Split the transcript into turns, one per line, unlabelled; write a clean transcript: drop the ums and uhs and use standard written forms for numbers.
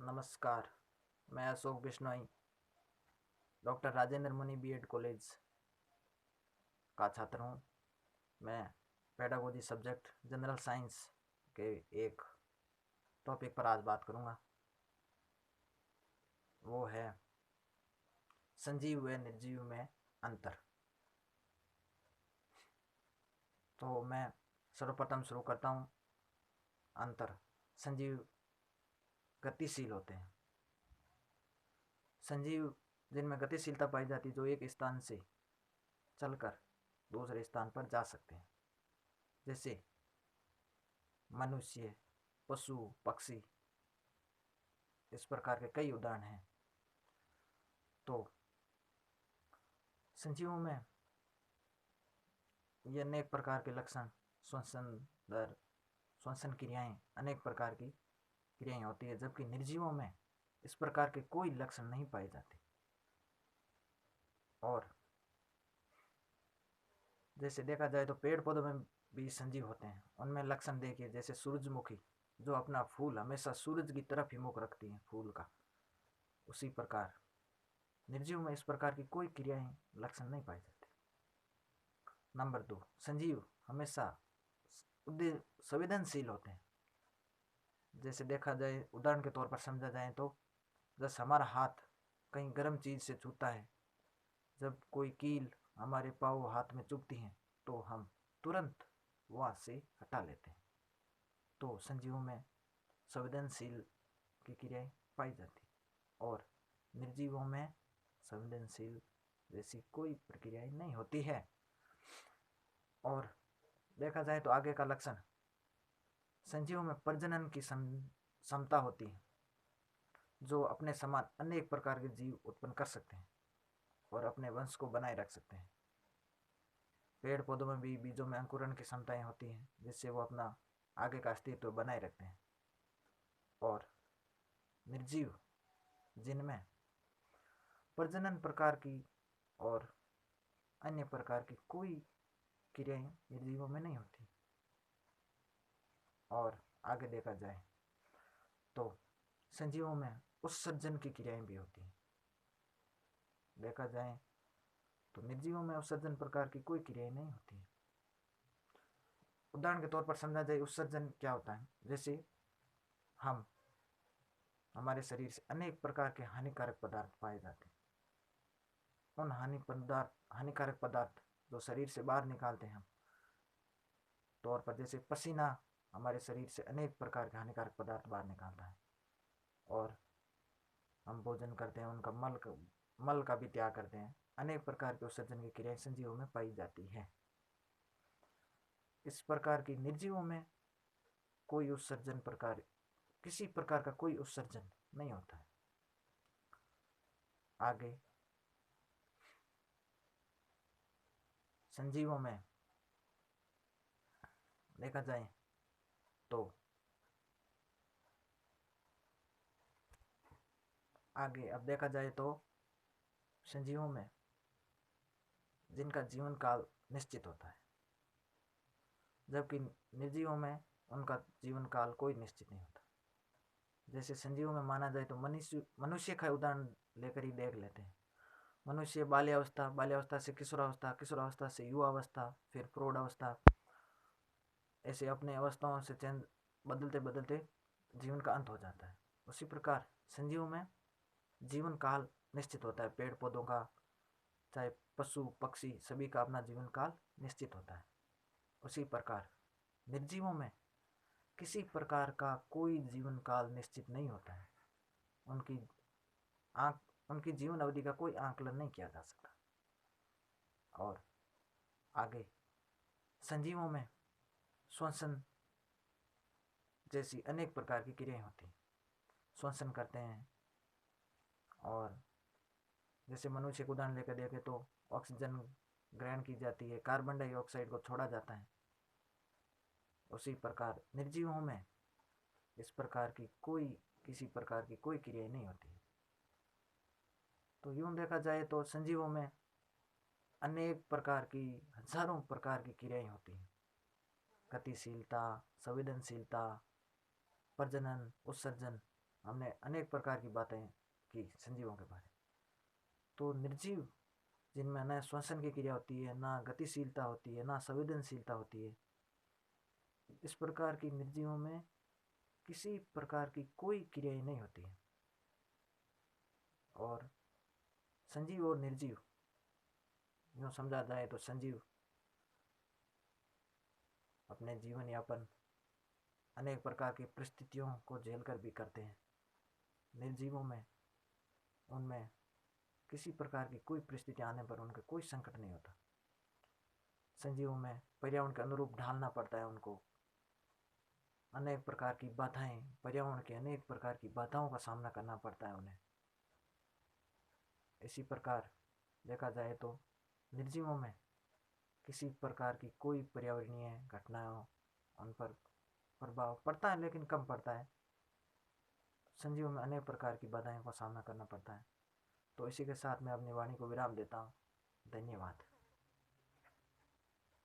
नमस्कार। मैं अशोक बिश्नोई डॉक्टर राजेंद्र मुनि बीएड कॉलेज का छात्र हूँ। मैं पेडागोजी सब्जेक्ट जनरल साइंस के एक टॉपिक पर आज बात करूँगा। वो है संजीव व निर्जीव में अंतर। तो मैं सर्वप्रथम शुरू करता हूँ। अंतर। संजीव गतिशील होते हैं। संजीव जिनमें गतिशीलता पाई जाती है, जो एक स्थान से चलकर दूसरे स्थान पर जा सकते हैं, जैसे मनुष्य, पशु, पक्षी। इस प्रकार के कई उदाहरण हैं। तो संजीवों में ये अनेक प्रकार के लक्षण, श्वसन दर, श्वसन क्रियाएं, अनेक प्रकार की क्रियाएं होती है, जबकि निर्जीवों में इस प्रकार के कोई लक्षण नहीं पाए जाते। और जैसे देखा जाए तो पेड़ पौधों में भी संजीव होते हैं। उनमें लक्षण देखिए, जैसे सूरजमुखी जो अपना फूल हमेशा सूरज की तरफ ही मुख रखती है फूल का, उसी प्रकार निर्जीव में इस प्रकार की कोई क्रियाएं, लक्षण नहीं पाए जाते। नंबर 2, संजीव हमेशा संवेदनशील होते हैं। जैसे देखा जाए, उदाहरण के तौर पर समझा जाए तो जैसे हमारा हाथ कहीं गर्म चीज से छूता है, जब कोई कील हमारे पाँव हाथ में चुभती है तो हम तुरंत वहाँ से हटा लेते हैं। तो संजीवों में संवेदनशील की क्रियाएं पाई जाती, और निर्जीवों में संवेदनशील जैसी कोई प्रक्रियाएं नहीं होती है। और देखा जाए तो आगे का लक्षण, संजीवों में प्रजनन की क्षमता होती है, जो अपने समान अनेक प्रकार के जीव उत्पन्न कर सकते हैं और अपने वंश को बनाए रख सकते हैं। पेड़ पौधों में भी बीजों में अंकुरण की क्षमताएं होती हैं, जिससे वो अपना आगे का अस्तित्व बनाए रखते हैं। और निर्जीव जिनमें प्रजनन प्रकार की और अन्य प्रकार की कोई क्रियाएं निर्जीवों में नहीं होती। और आगे देखा जाए तो संजीवों में उत्सर्जन की क्रियाएं भी होती हैं। देखा जाए तो निर्जीवों में उत्सर्जन प्रकार की कोई क्रियाएं नहीं होती। उदाहरण के तौर पर समझा जाए उत्सर्जन क्या होता है, जैसे हम हमारे शरीर से अनेक प्रकार के हानिकारक पदार्थ पाए जाते हैं। उन हानिकारक पदार्थ जो शरीर से बाहर निकालते हैं हम, तौर पर जैसे पसीना हमारे शरीर से अनेक प्रकार के हानिकारक पदार्थ बाहर निकालता है, और हम भोजन करते हैं, उनका मल का भी त्याग करते हैं। अनेक प्रकार के उत्सर्जन की क्रियाएं संजीवों में पाई जाती है। इस प्रकार की निर्जीवों में कोई उत्सर्जन प्रकार, किसी प्रकार का कोई उत्सर्जन नहीं होता है। आगे संजीवों में देखा जाए तो आगे अब देखा जाए तो संजीवों में जिनका जीवन काल निश्चित होता है, जबकि निर्जीवों में उनका जीवन काल कोई निश्चित नहीं होता। जैसे संजीवों में माना जाए तो मनुष्य का उदाहरण लेकर ही देख लेते हैं। मनुष्य बाल्यावस्था, बाल्यावस्था से किशोरावस्था, किशोरावस्था से युवावस्था, फिर प्रौढ़ावस्था, ऐसे अपने अवस्थाओं से चेंज बदलते बदलते जीवन का अंत हो जाता है। उसी प्रकार संजीवों में जीवन काल निश्चित होता है। पेड़ पौधों का, चाहे पशु पक्षी, सभी का अपना जीवन काल निश्चित होता है। उसी प्रकार निर्जीवों में किसी प्रकार का कोई जीवन काल निश्चित नहीं होता है। उनकी उनकी जीवन अवधि का कोई आंकलन नहीं किया जा सकता। और आगे संजीवों में श्वसन जैसी अनेक प्रकार की क्रियाएं होती हैं। श्वसन करते हैं, और जैसे मनुष्य को उदाहरण लेकर देखें तो ऑक्सीजन ग्रहण की जाती है, कार्बन डाइऑक्साइड को छोड़ा जाता है। उसी प्रकार निर्जीवों में इस प्रकार की कोई, किसी प्रकार की कोई क्रिया नहीं होती। तो यूं देखा जाए तो संजीवों में अनेक प्रकार की, हजारों प्रकार की क्रियाएं होती हैं। गतिशीलता, संवेदनशीलता, प्रजनन, उत्सर्जन, हमने अनेक प्रकार की बातें की संजीवों के बारे में। तो निर्जीव जिनमें न श्वसन की क्रिया होती है, ना गतिशीलता होती है, ना संवेदनशीलता होती है, इस प्रकार की निर्जीवों में किसी प्रकार की कोई क्रियाएं नहीं होती है। और संजीव और निर्जीव यूँ समझा जाए तो संजीव अपने जीवन यापन अनेक प्रकार की परिस्थितियों को झेलकर भी करते हैं। निर्जीवों में उनमें किसी प्रकार की कोई परिस्थिति आने पर उनका कोई संकट नहीं होता। संजीवों में पर्यावरण के अनुरूप ढालना पड़ता है उनको, अनेक प्रकार की बाधाएं, पर्यावरण के अनेक प्रकार की बाधाओं का सामना करना पड़ता है उन्हें। इसी प्रकार देखा जाए तो निर्जीवों में किसी प्रकार की कोई पर्यावरणीय घटनाओं उन पर प्रभाव पड़ता है, लेकिन कम पड़ता है। संजीवों में अनेक प्रकार की बाधाओं का सामना करना पड़ता है। तो इसी के साथ मैं अपनी वाणी को विराम देता हूँ। धन्यवाद।